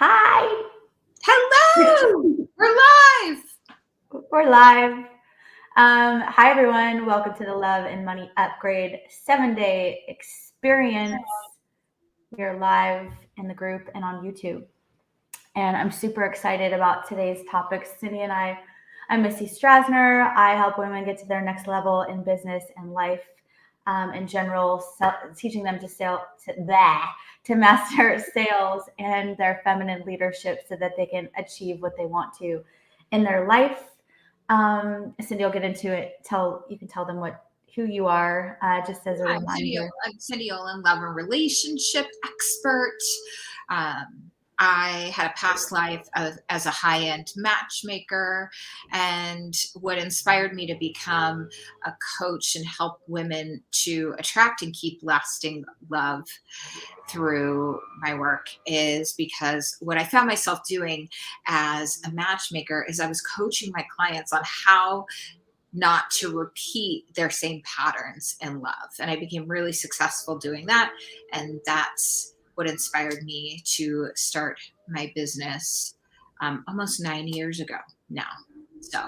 Hi, Hello! We're live! we're live. Hi, everyone. Welcome to the Love and Money Upgrade 7-day experience. We are live in the group and on YouTube. And I'm super excited about today's topics. Cindy and I'm Missy Strasner. I help women get to their next level in business and life in general, teaching them to master sales and their feminine leadership so that they can achieve what they want to in their life. Cindy will get into it. You can tell them who you are, just as a reminder. I'm Cindy Olin, love and relationship expert. I had a past life as a high-end matchmaker, and what inspired me to become a coach and help women to attract and keep lasting love through my work is because what I found myself doing as a matchmaker is I was coaching my clients on how not to repeat their same patterns in love. And I became really successful doing that. And that's what inspired me to start my business almost 9 years ago now. So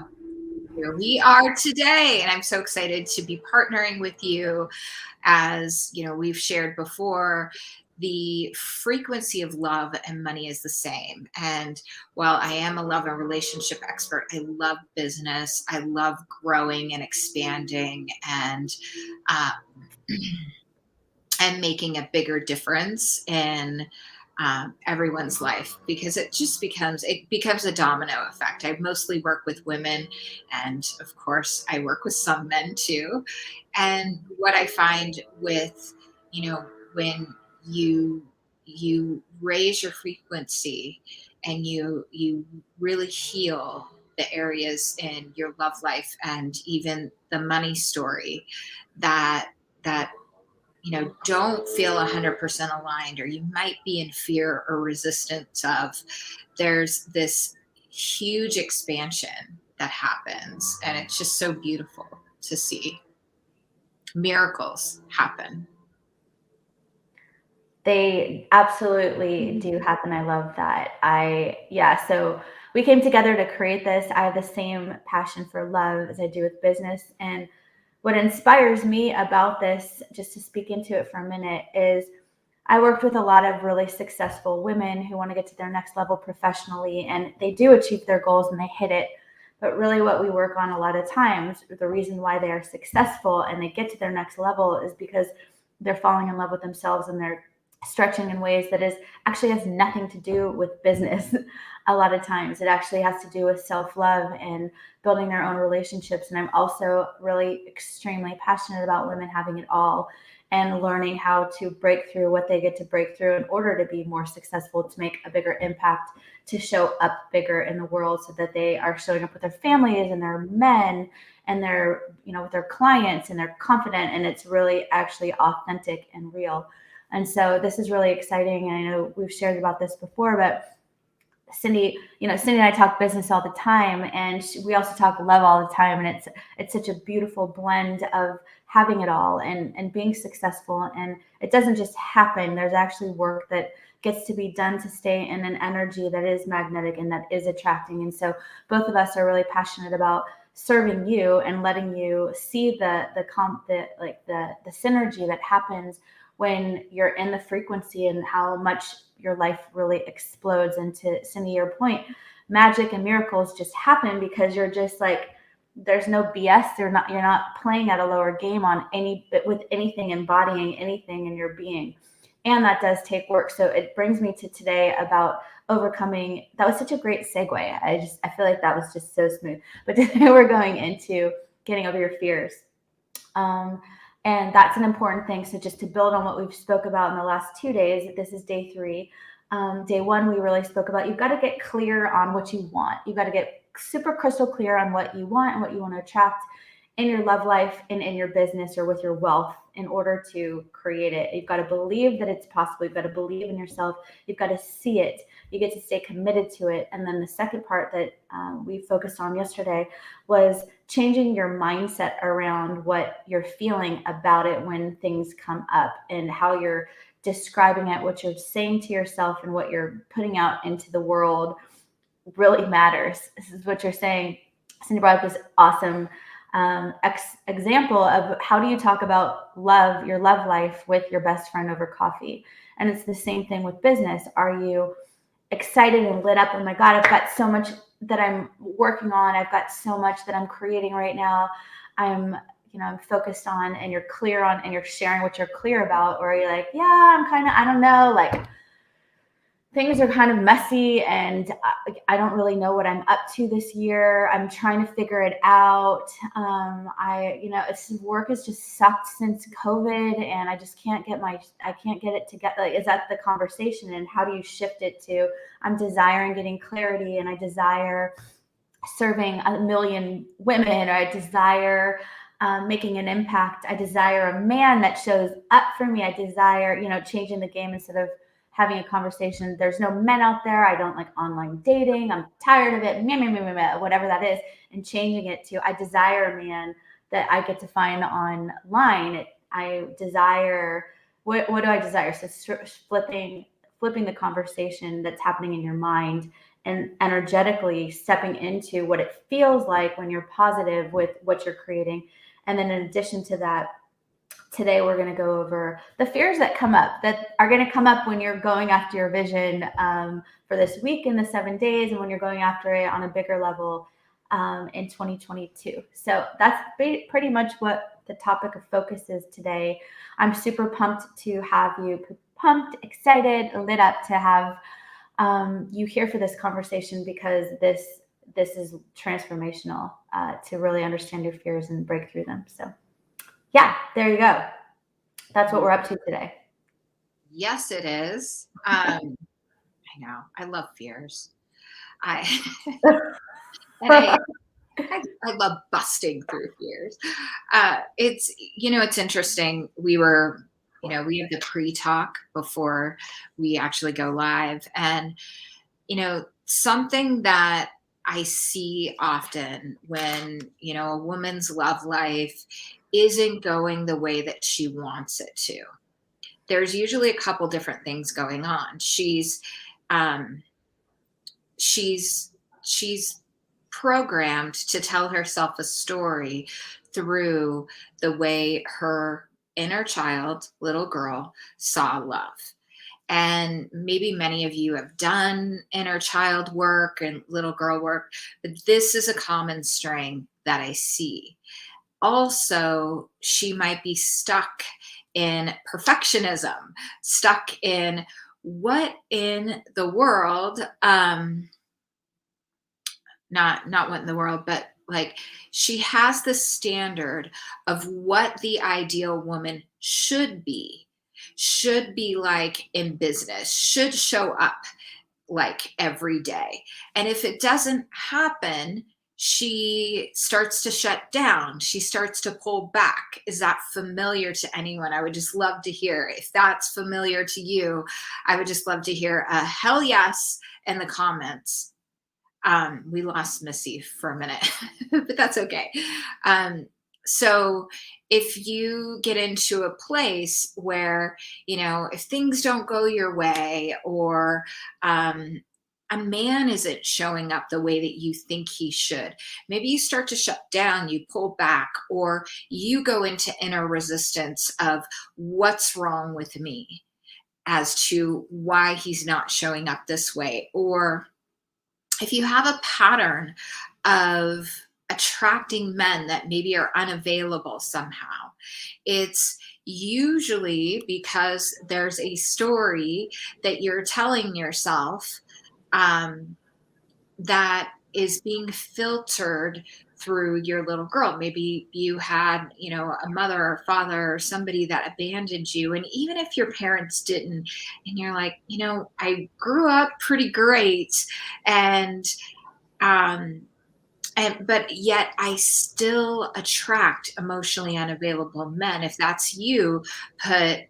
here we are today. And I'm so excited to be partnering with you. As you know, we've shared before, the frequency of love and money is the same. And while I am a love and relationship expert, I love business. I love growing and expanding um, and making a bigger difference in everyone's life, because it becomes a domino effect. I mostly work with women, and of course I work with some men too. And what I find with, when you raise your frequency and you really heal the areas in your love life and even the money story that don't feel 100% aligned, or you might be in fear or resistance of, there's this huge expansion that happens, and it's just so beautiful to see miracles happen. They absolutely do happen. I love that. So we came together to create this. I have the same passion for love as I do with business. And what inspires me about this, just to speak into it for a minute, is I worked with a lot of really successful women who want to get to their next level professionally, and they do achieve their goals and they hit it. But really, what we work on a lot of times, the reason why they are successful and they get to their next level is because they're falling in love with themselves and they're stretching in ways that is actually has nothing to do with business. A lot of times it actually has to do with self-love and building their own relationships. And I'm also really extremely passionate about women having it all and learning how to break through what they get to break through in order to be more successful, to make a bigger impact, to show up bigger in the world, so that they are showing up with their families and their men and their, with their clients, and they're confident, and it's really actually authentic and real. And so this is really exciting. And I know we've shared about this before, but Cindy and I talk business all the time, and we also talk love all the time. And it's such a beautiful blend of having it all and being successful. And it doesn't just happen. There's actually work that gets to be done to stay in an energy that is magnetic and that is attracting. And so both of us are really passionate about serving you and letting you see the synergy that happens when you're in the frequency, and how much your life really explodes into, Cindy, your point, magic and miracles just happen because you're just like, there's no BS. You're not playing at a lower game with anything, embodying anything in your being. And that does take work. So it brings me to today about overcoming. That was such a great segue. I feel like that was just so smooth. But today we're going into getting over your fears. And that's an important thing. So just to build on what we've spoke about in the last 2 days, this is day 3. Day 1, we really spoke about, you've got to get clear on what you want. You've got to get super crystal clear on what you want and what you want to attract in your love life and in your business or with your wealth in order to create it. You've got to believe that it's possible. You've got to believe in yourself. You've got to see it. You get to stay committed to it. And then the second part that we focused on yesterday was changing your mindset around what you're feeling about it when things come up, and how you're describing it, what you're saying to yourself and what you're putting out into the world really matters. This is what you're saying. Cindy brought up this awesome example of how do you talk about love, your love life, with your best friend over coffee. And it's the same thing with business. Are you excited and lit up? Oh my God, I've got so much that I'm working on. I've got so much that I'm creating right now. I'm focused on, and you're clear on, and you're sharing what you're clear about. Or you're like, yeah, I'm kind of, I don't know, like things are kind of messy and I don't really know what I'm up to this year. I'm trying to figure it out. Work has just sucked since COVID, and I just can't get it together. Like, is that the conversation? And how do you shift it to, I'm desiring getting clarity, and I desire serving 1,000,000 women, or I desire making an impact. I desire a man that shows up for me. I desire, changing the game instead of having a conversation. There's no men out there. I don't like online dating. I'm tired of it. Meh, meh, meh, meh, meh, whatever that is, and changing it to, I desire a man that I get to find online. I desire, what do I desire? So flipping the conversation that's happening in your mind and energetically stepping into what it feels like when you're positive with what you're creating. And then in addition to that, today we're going to go over the fears that are going to come up when you're going after your vision for this week in the 7 days, and when you're going after it on a bigger level in 2022. So that's pretty much what the topic of focus is today. I'm super pumped to have you excited, lit up to have you here for this conversation, because this is transformational to really understand your fears and break through them. So yeah, there you go. That's what we're up to today. Yes, it is. I know. I love fears. I love busting through fears. It's interesting. We have the pre-talk before we actually go live. And, something that I see often when, a woman's love life isn't going the way that she wants it to, there's usually a couple different things going on. She's programmed to tell herself a story through the way her inner child, little girl, saw love. And maybe many of you have done inner child work and little girl work, but this is a common string that I see. Also, she might be stuck in perfectionism, stuck in what in the world, not what in the world, but like she has the standard of what the ideal woman should be like in business, should show up like every day. And if it doesn't happen, she starts to shut down. She starts to pull back. Is that familiar to anyone? I would just love to hear. If that's familiar to you, I would just love to hear a hell yes in the comments. We lost Missy for a minute, but that's okay. So if you get into a place where, if things don't go your way, or a man isn't showing up the way that you think he should, maybe you start to shut down, you pull back, or you go into inner resistance of what's wrong with me as to why he's not showing up this way. Or if you have a pattern of attracting men that maybe are unavailable somehow, it's usually because there's a story that you're telling yourself that is being filtered through your little girl. Maybe you had, a mother or father or somebody that abandoned you. And even if your parents didn't, and you're like, I grew up pretty great, but yet I still attract emotionally unavailable men. If that's you, put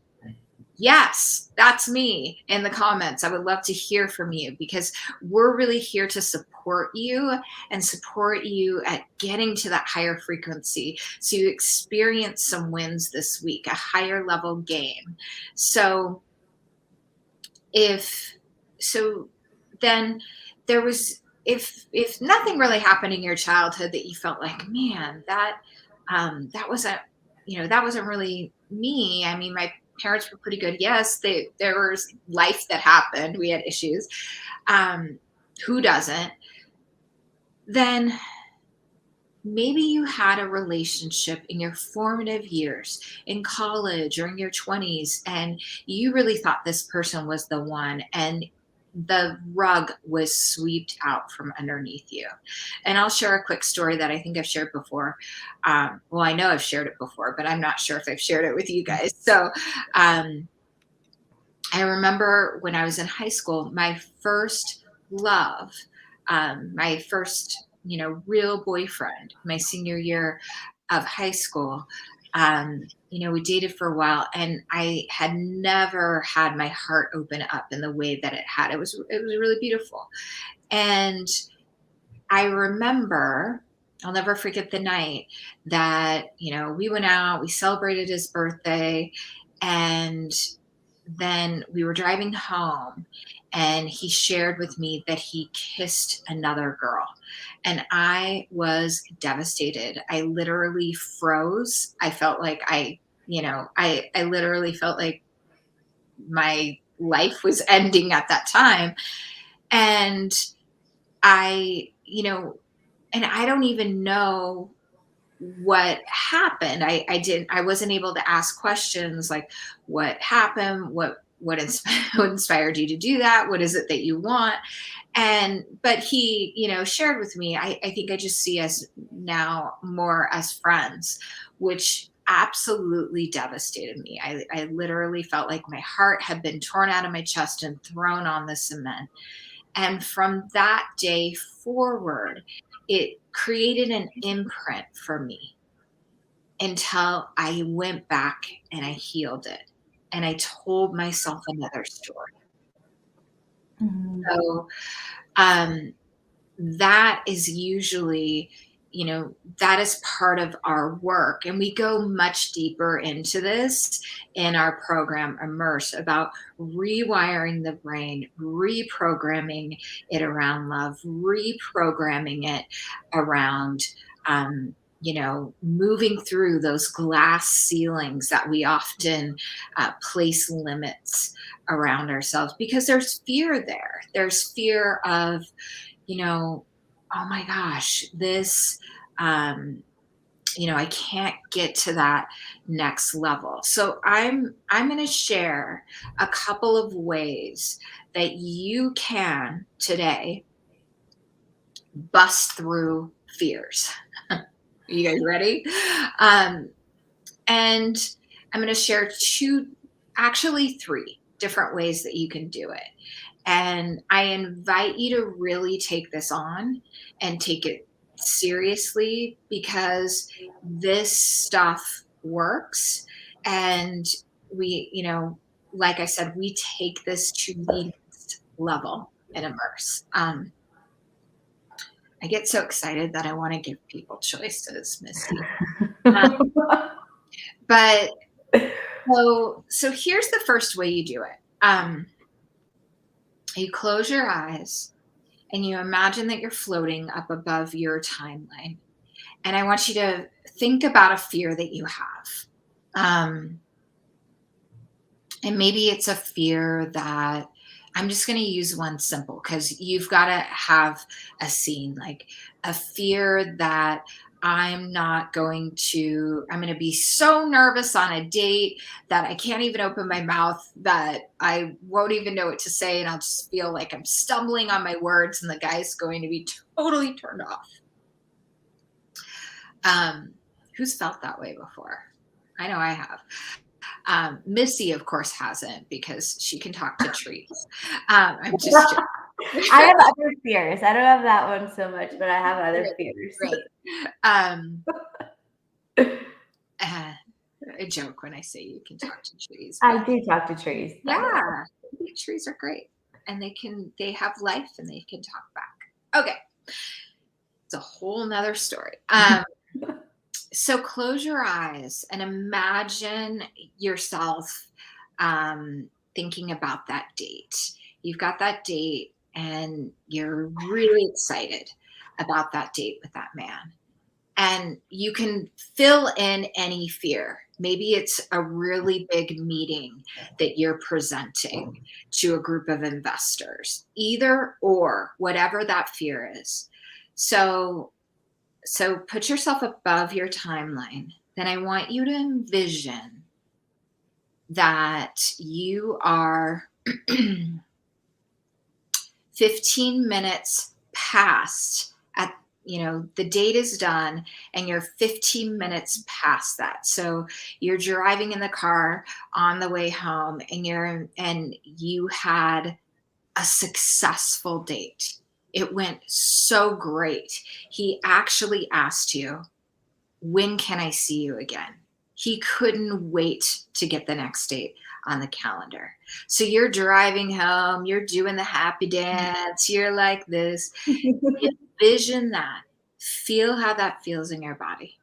yes, that's me in the comments. I would love to hear from you, because we're really here to support you and support you at getting to that higher frequency, so you experience some wins this week, a higher level game. So if so then there was, if nothing really happened in your childhood that you felt like, man, that wasn't, that wasn't really me. I mean, my parents were pretty good. Yes, there was life that happened. We had issues. Um, who doesn't? Then maybe you had a relationship in your formative years, in college or in your 20s, and you really thought this person was the one, and the rug was swept out from underneath you. And I'll share a quick story that I think I've shared before. Well, I know I've shared it before, but I'm not sure if I've shared it with you guys. So um, I remember when I was in high school, my first love, my first, real boyfriend, my senior year of high school. We dated for a while, and I had never had my heart open up in the way that it had. It was really beautiful. And I remember, I'll never forget the night that, we went out, we celebrated his birthday, and then we were driving home, and he shared with me that he kissed another girl. And I was devastated. I literally froze. I felt like I literally felt like my life was ending at that time. And I, and I don't even know what happened. I wasn't able to ask questions like what happened, what inspired you to do that, what is it that you want. And but he, shared with me, I think I just see us now more as friends, which absolutely devastated me. I literally felt like my heart had been torn out of my chest and thrown on the cement. And from that day forward, it created an imprint for me until I went back and I healed it. And I told myself another story. Mhm. So um, that is usually, that is part of our work. And we go much deeper into this in our program, Immerse, about rewiring the brain, reprogramming it around love, reprogramming it around, moving through those glass ceilings that we often place limits around ourselves, because there's fear there. There's fear of, oh my gosh, this, um, I can't get to that next level. So I'm going to share a couple of ways that you can today bust through fears. You guys ready? Um, and I'm going to share actually three different ways that you can do it. And I invite you to really take this on and take it seriously, because this stuff works. And we, like I said, we take this to the next level and Immerse. I get so excited that I want to give people choices, Misty. Um, but so here's the first way you do it. You close your eyes and you imagine that you're floating up above your timeline. And I want you to think about a fear that you have. Um, and maybe it's a fear that, I'm just going to use one simple, because you've got to have a scene, like a fear that I'm going to be so nervous on a date that I can't even open my mouth, that I won't even know what to say. And I'll just feel like I'm stumbling on my words and the guy's going to be totally turned off. Who's felt that way before? I know I have. Missy, of course, hasn't, because she can talk to trees. I'm just joking. I have other fears. I don't have that one so much, but I have other fears. Great. I joke when I say you can talk to trees. I do talk to trees. Yeah, trees are great, and they have life and they can talk back. Okay, it's a whole nother story. So close your eyes and imagine yourself thinking about that date. You've got that date and you're really excited about that date with that man. And you can fill in any fear. Maybe it's a really big meeting that you're presenting to a group of investors, either or, whatever that fear is. So, so put yourself above your timeline. Then I want you to envision that you are 15 minutes past at, the date is done and you're 15 minutes past that. So you're driving in the car on the way home and you had a successful date. It went so great. He actually asked you, "When can I see you again?" He couldn't wait to get the next date on the calendar. So you're driving home, you're doing the happy dance, you're like this. Envision that. Feel how that feels in your body.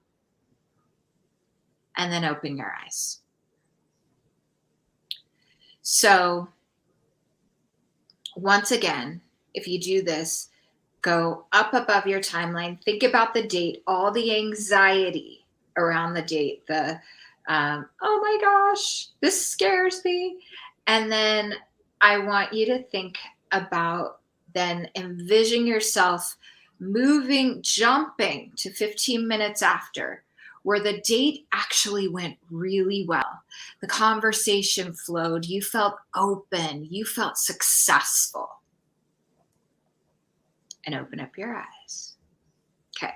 And then open your eyes. So once again, if you do this, go up above your timeline, think about the date, all the anxiety around the date, oh my gosh, this scares me. And then I want you to think about, then envision yourself jumping to 15 minutes after, where the date actually went really well. The conversation flowed. You felt open. You felt successful. And open up your eyes. Okay.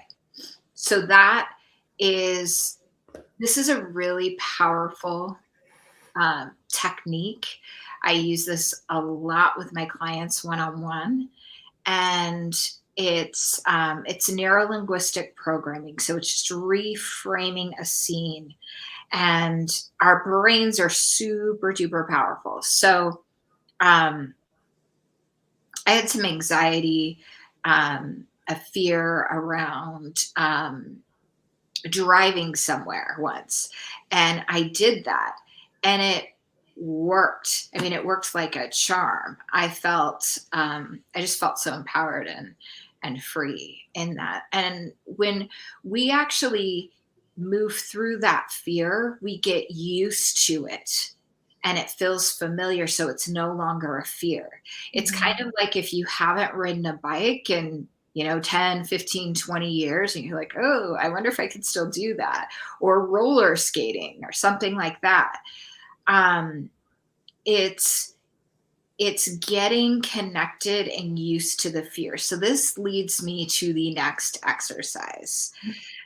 So this is a really powerful technique. I use this a lot with my clients one-on-one, and it's neuro-linguistic programming. So it's just reframing a scene, and our brains are super duper powerful. So I had some anxiety, a fear around driving somewhere once, and I did that, and it worked. I mean, it worked like a charm. I just felt so empowered and free in that. And when we actually move through that fear, we get used to it and it feels familiar. So it's no longer a fear. It's kind of like if you haven't ridden a bike in 10, 15, 20 years, and you're like, oh, I wonder if I could still do that, or roller skating or something like that. It's getting connected and used to the fear. So this leads me to the next exercise.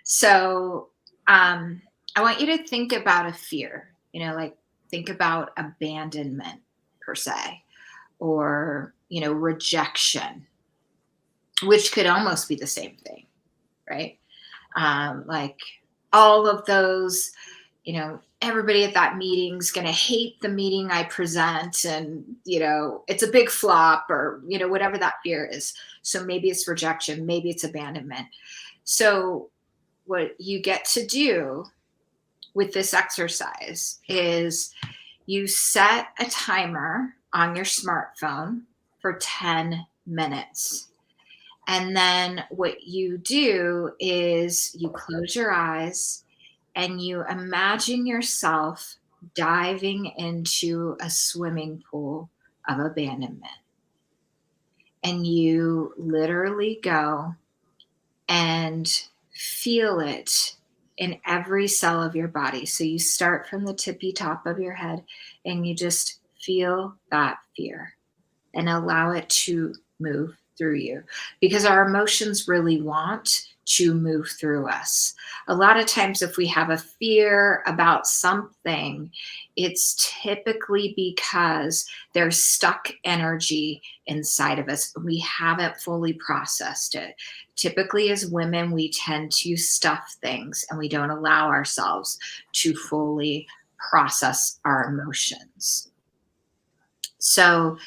So I want you to think about a fear, like think about abandonment per se, or, rejection, which could almost be the same thing, right? Like all of those, everybody at that meeting's going to hate the meeting I present, and, it's a big flop, or, whatever that fear is. So maybe it's rejection, maybe it's abandonment. So what you get to do with this exercise is you set a timer on your smartphone for 10 minutes. And then what you do is you close your eyes and you imagine yourself diving into a swimming pool of abandonment. And you literally go and feel it in every cell of your body. So you start from the tippy top of your head and you just feel that fear and allow it to move through you, because our emotions really want to move through us. A lot of times if we have a fear about something, it's typically because there's stuck energy inside of us. We haven't fully processed it. Typically as women, we tend to stuff things and we don't allow ourselves to fully process our emotions. So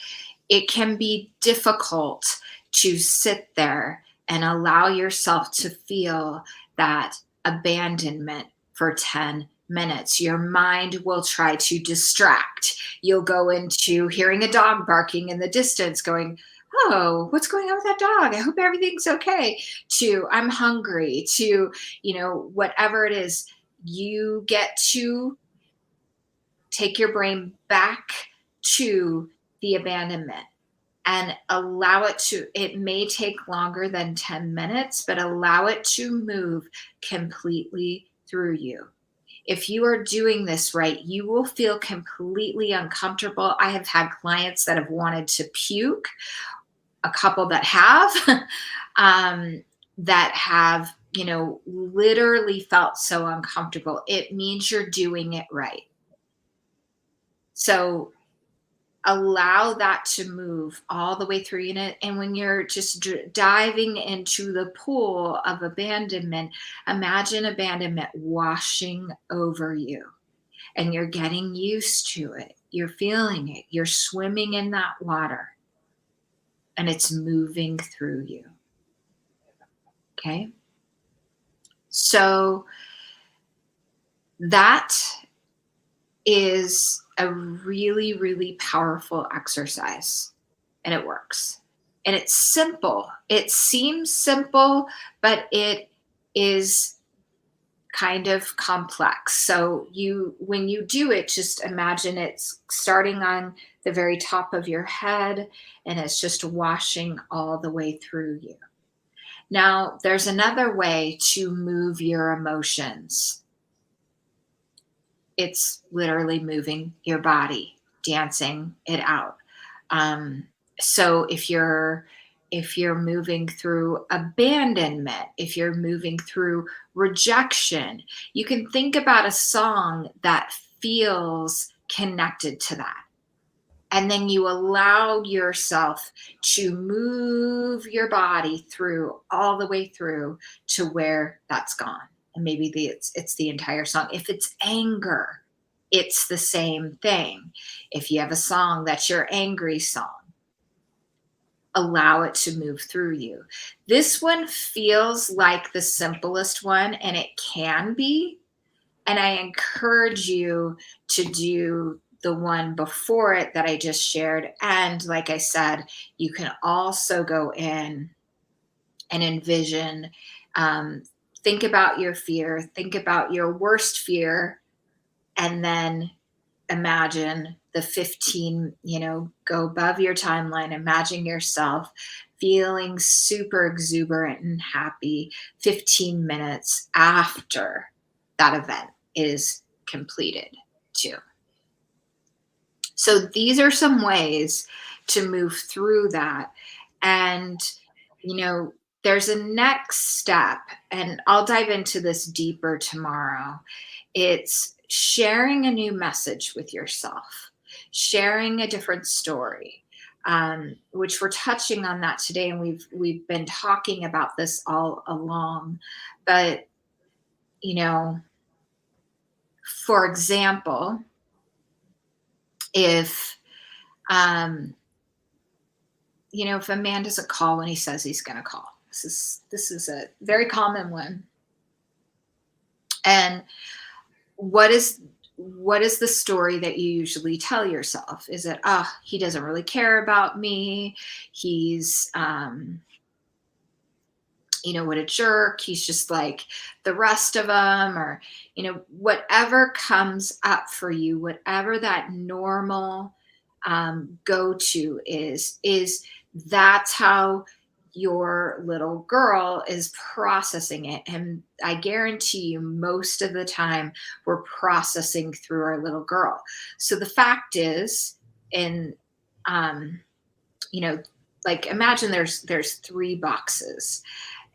it can be difficult to sit there and allow yourself to feel that abandonment for 10 minutes, your mind will try to distract. You'll go into hearing a dog barking in the distance, going, oh, what's going on with that dog? I hope everything's okay. To I'm hungry, to, whatever it is, you get to take your brain back to the abandonment and allow it may take longer than 10 minutes, but allow it to move completely through you. If you are doing this right, you will feel completely uncomfortable. I have had clients that have wanted to puke, a couple that have, that have, literally felt so uncomfortable. It means you're doing it right. So allow that to move all the way through it. And when you're just diving into the pool of abandonment, imagine abandonment washing over you and you're getting used to it. You're feeling it. You're swimming in that water and it's moving through you. Okay. So that is a really, really powerful exercise and it works. And it's simple. It seems simple, but it is kind of complex. So when you do it, just imagine it's starting on the very top of your head and it's just washing all the way through you. Now, there's another way to move your emotions. It's literally moving your body, dancing it out. So if you're moving through abandonment, if you're moving through rejection, you can think about a song that feels connected to that. And then you allow yourself to move your body through all the way through to where that's gone. And maybe it's the entire song. If it's anger, it's the same thing. If you have a song that's your angry song, allow it to move through you. This one feels like the simplest one, and it can be. And I encourage you to do the one before it that I just shared. And like I said, you can also go in and envision, think about your fear, think about your worst fear, and then imagine the 15, go above your timeline, imagine yourself feeling super exuberant and happy 15 minutes after that event is completed too. So these are some ways to move through that. And, there's a next step, and I'll dive into this deeper tomorrow. It's sharing a new message with yourself, sharing a different story, which we're touching on that today. And we've been talking about this all along. But, for example, if if a man doesn't call when he says he's going to call, this is a very common one. And what is the story that you usually tell yourself? Is it, he doesn't really care about me, he's what a jerk, he's just like the rest of them, or whatever comes up for you, whatever that normal go-to is that's how your little girl is processing it. And I guarantee you, most of the time we're processing through our little girl. So the fact is, in like imagine there's 3 boxes,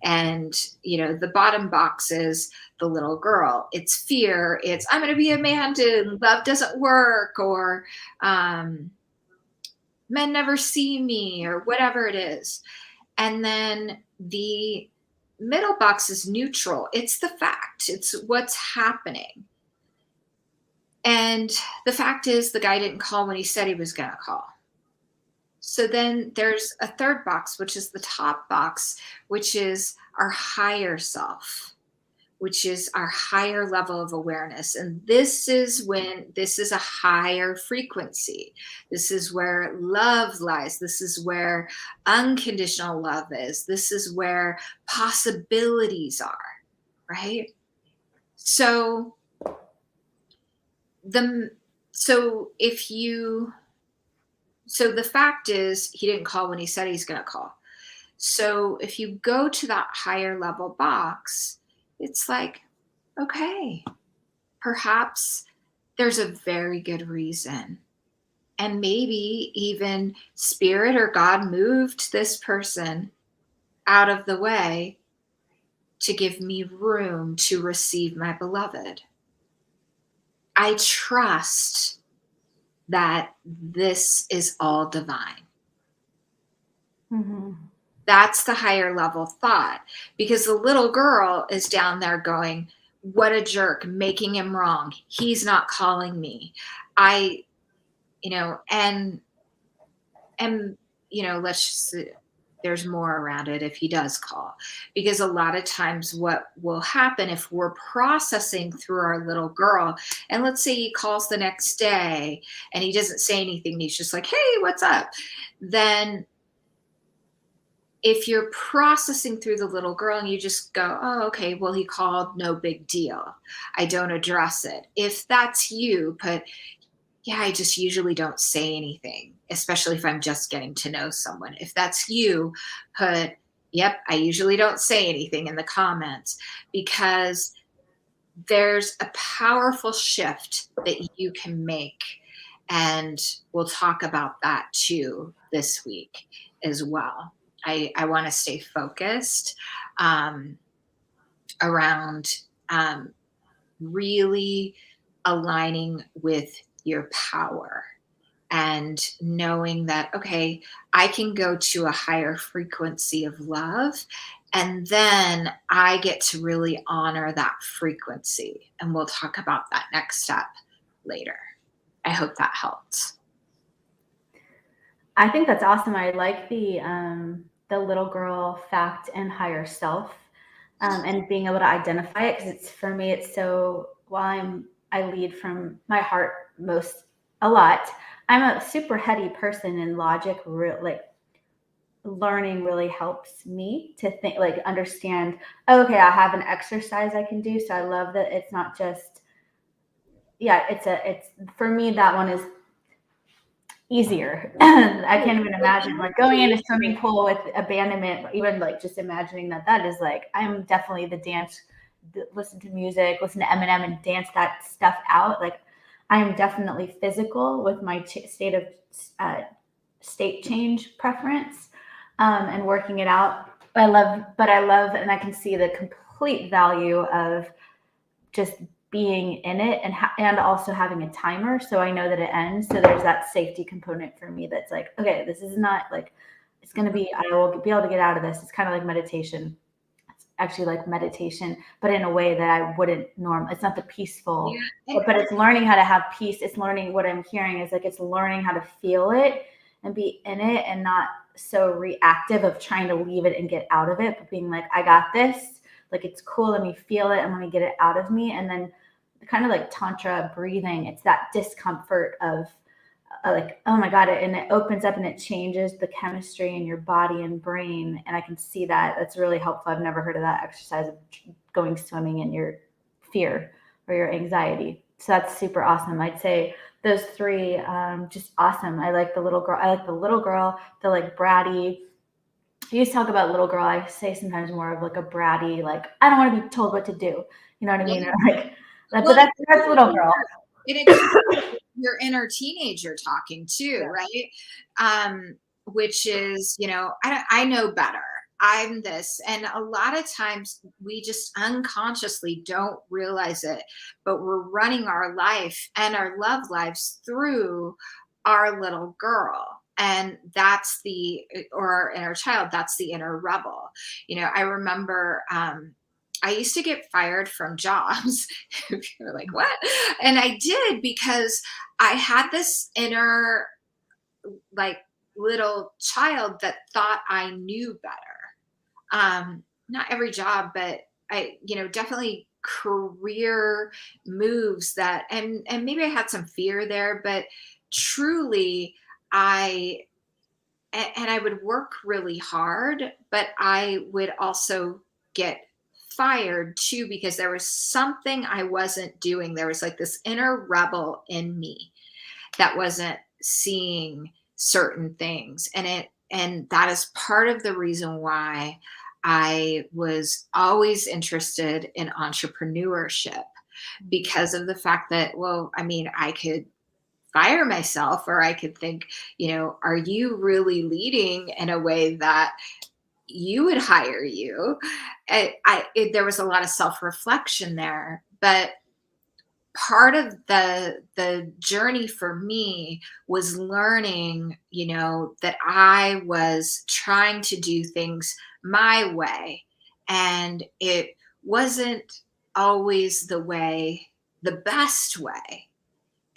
and the bottom box is the little girl. It's fear, it's I'm going to be abandoned, love doesn't work, or men never see me, or whatever it is. And then the middle box is neutral. It's the fact, it's what's happening. And the fact is, the guy didn't call when he said he was going to call. So then there's a third box, which is the top box, which is our higher self, which is our higher level of awareness. And this is a higher frequency. This is where love lies. This is where unconditional love is. This is where possibilities are, right? So the so if you so the fact is he didn't call when he said he's going to call. So if you go to that higher level box, it's like, okay, perhaps there's a very good reason. And maybe even spirit or God moved this person out of the way to give me room to receive my beloved. I trust that this is all divine. Mm-hmm. That's the higher level thought, because the little girl is down there going, what a jerk, making him wrong. He's not calling me. I, you know, and, you know, let's just, there's more around it if he does call, because a lot of times what will happen if we're processing through our little girl, and let's say he calls the next day and he doesn't say anything, he's just like, hey, what's up? Then if you're processing through the little girl and you just go, oh, okay, well, he called, no big deal, I don't address it. If that's you, put, yeah, I just usually don't say anything, especially if I'm just getting to know someone. If that's you, put, yep, I usually don't say anything in the comments, because there's a powerful shift that you can make. And we'll talk about that too this week as well. I want to stay focused um, around really aligning with your power and knowing that, okay, I can go to a higher frequency of love, and then I get to really honor that frequency. And we'll talk about that next step later. I hope that helped. I think that's awesome. I like the little girl fact and higher self, and being able to identify it, because it's, for me, it's so, while I lead from my heart most a lot. I'm a super heady person, and logic, like learning really helps me to think, like understand, oh, okay, I have an exercise I can do. So I love that it's not just, yeah, it's for me, that one is easier. I can't even imagine like going in a swimming pool with abandonment, even like just imagining that is like, I'm definitely the dance, listen to music, listen to Eminem and dance that stuff out. Like I am definitely physical with my state change preference, and working it out. I love, and I can see the complete value of just being in it, and also having a timer, so I know that it ends. So there's that safety component for me that's like, okay, this is not like, it's going to be, I will be able to get out of this. It's kind of like meditation. It's actually like meditation, but in a way that I wouldn't it's not the peaceful, Yeah. but it's learning how to have peace. It's learning, what I'm hearing is like, it's learning how to feel it and be in it, and not so reactive of trying to leave it and get out of it, but being like, I got this. Like, it's cool. Let me feel it and let me get it out of me. And then kind of like tantra breathing, it's that discomfort of like, oh my god, and it opens up and it changes the chemistry in your body and brain. And I can see that that's really helpful. I've never heard of that exercise of going swimming in your fear or your anxiety. So that's super awesome. I'd say those three, just awesome. I like the little girl, the like bratty. You used to talk about little girl. I say sometimes more of like a bratty, like, I don't want to be told what to do. You know what I mean? Yeah. Or like that, but Well, that's little girl. and it could be your inner teenager talking too, Yeah. right? Which is, you know, I know better. I'm this. And a lot of times we just unconsciously don't realize it, but we're running our life and our love lives through our little girl. And that's or our inner child, that's the inner rebel. You know, I remember, I used to get fired from jobs. You're like, what? And I did, because I had this inner, like, little child that thought I knew better. Not every job, but I, you know, definitely career moves that, and maybe I had some fear there, but truly I and I would work really hard, but I would also get fired too because there was something I wasn't doing. There was like this inner rebel in me that wasn't seeing certain things. And that is part of the reason why I was always interested in entrepreneurship, because of the fact that, well, I mean, I could fire myself, or I could think, are you really leading in a way that you would hire you? There was a lot of self-reflection there, but part of the journey for me was learning, that I was trying to do things my way, and it wasn't always the best way.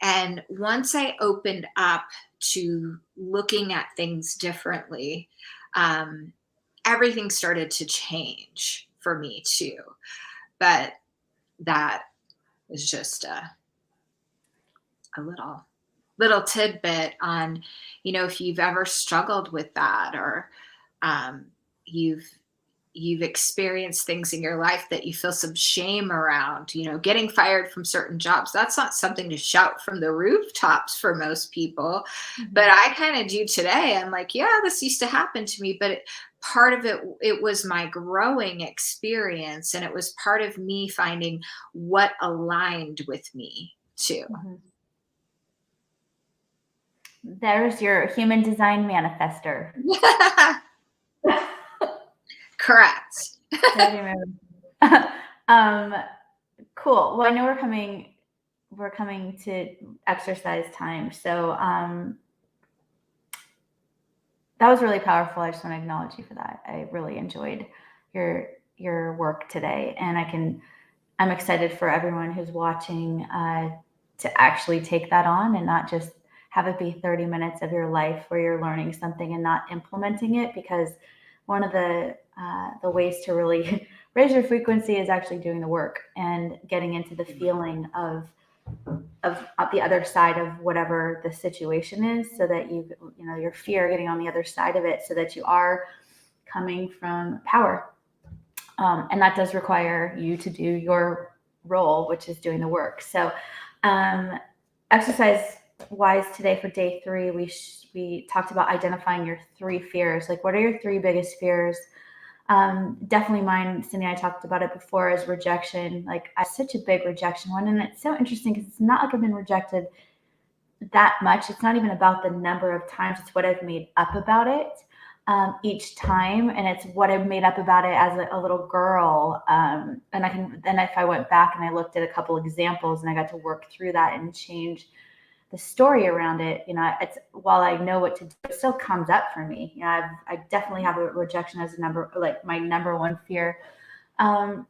And once I opened up to looking at things differently, um, everything started to change for me too. But that is just a little tidbit on, if you've ever struggled with that, or um, you've you've experienced things in your life that you feel some shame around, getting fired from certain jobs. That's not something to shout from the rooftops for most people, but Mhm. I kind of do today. I'm like, yeah, this used to happen to me, but part of it was my growing experience, and it was part of me finding what aligned with me too. Mhm. There's your human design manifester. Correct. There you remember. um, cool. Well, I know we're coming to exercise time. So that was really powerful. I just want to acknowledge you for that. I really enjoyed your your work today, and I'm excited for everyone who's watching to actually take that on and not just have it be 30 minutes of your life where you're learning something and not implementing it. Because one of the ways to really raise your frequency is actually doing the work and getting into the feeling of the other side of whatever the situation is, so that your fear, getting on the other side of it, so that you are coming from power. And that does require you to do your role, which is doing the work. So, exercise wise, today for day 3, we talked about identifying your 3 fears. Like, what are your 3 biggest fears? Definitely mine, Cindy, I talked about it before, is rejection. Like, I have such a big rejection one, and it's so interesting because it's not like I've been rejected that much. It's not even about the number of times, it's what I've made up about it each time, and it's what I've made up about it as a little girl. And then if I went back and I looked at a couple examples and I got to work through that and change the story around it, it's, while I know what to do, it still comes up for me. I definitely have a rejection as my number one fear. Um,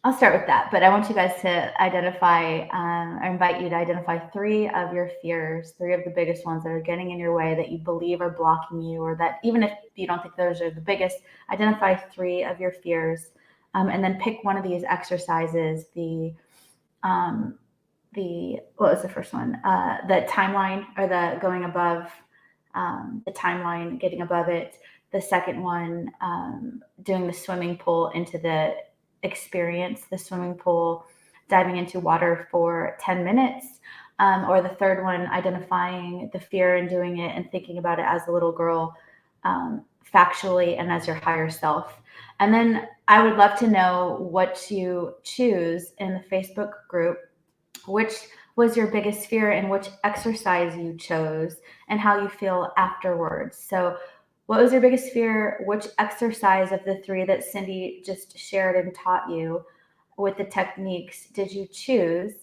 I'll start with that, but I want you guys to identify, I invite you to identify 3 of your fears, 3 of the biggest ones that are getting in your way, that you believe are blocking you, or that even if you don't think those are the biggest, identify 3 of your fears, and then pick one of these exercises. Um, what was the first one? The timeline, or the going above the timeline, getting above it. The second one, doing the swimming pool into the swimming pool, diving into water for 10 minutes. Or the third one, identifying the fear and doing it and thinking about it as a little girl, factually, and as your higher self. And then I would love to know what you choose in the Facebook group, which was your biggest fear and which exercise you chose and how you feel afterwards. So, what was your biggest fear? Which exercise of the 3 that Cindy just shared and taught you with the techniques did you choose?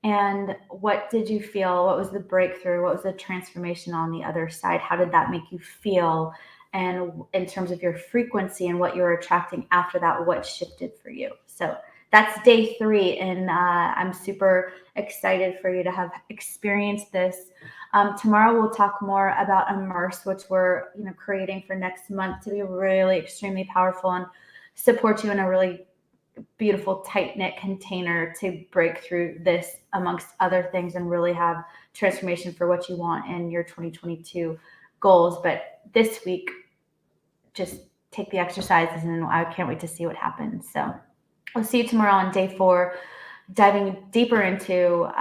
And what did you feel? What was the breakthrough? What was the transformation on the other side? How did that make you feel? And in terms of your frequency and what you're attracting after that, what shifted for you? So that's day 3. And I'm super excited for you to have experienced this. Tomorrow we'll talk more about Immerse, which we're creating for next month to be really extremely powerful and support you in a really beautiful tight knit container to break through this amongst other things and really have transformation for what you want in your 2022 goals. But this week, just take the exercises, and I can't wait to see what happens. So I'll see you tomorrow on day 4, diving deeper into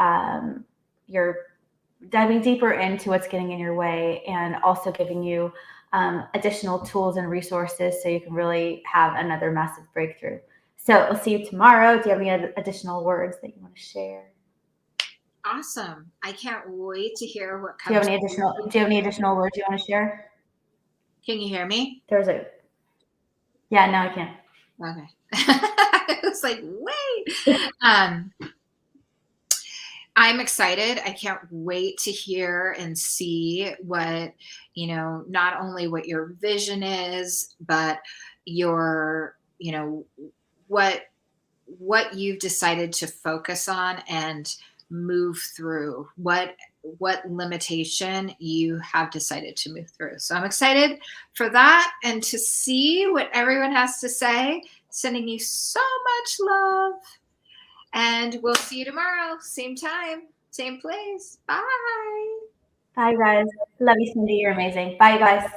what's getting in your way, and also giving you additional tools and resources so you can really have another massive breakthrough. So I'll see you tomorrow. Do you have any additional words that you want to share? Awesome. I can't wait to hear what Do you have comes. any additional words you want to share? Can you hear me? Yeah, now I can. Okay. I was like, wait. I'm excited. I can't wait to hear and see what, not only what your vision is, but your, what you've decided to focus on and move through, what limitation you have decided to move through. So I'm excited for that and to see what everyone has to say. Sending you so much love, and we'll see you tomorrow, same time, same place. Bye. Bye, guys. Love you, Cindy. You're amazing. Bye, guys.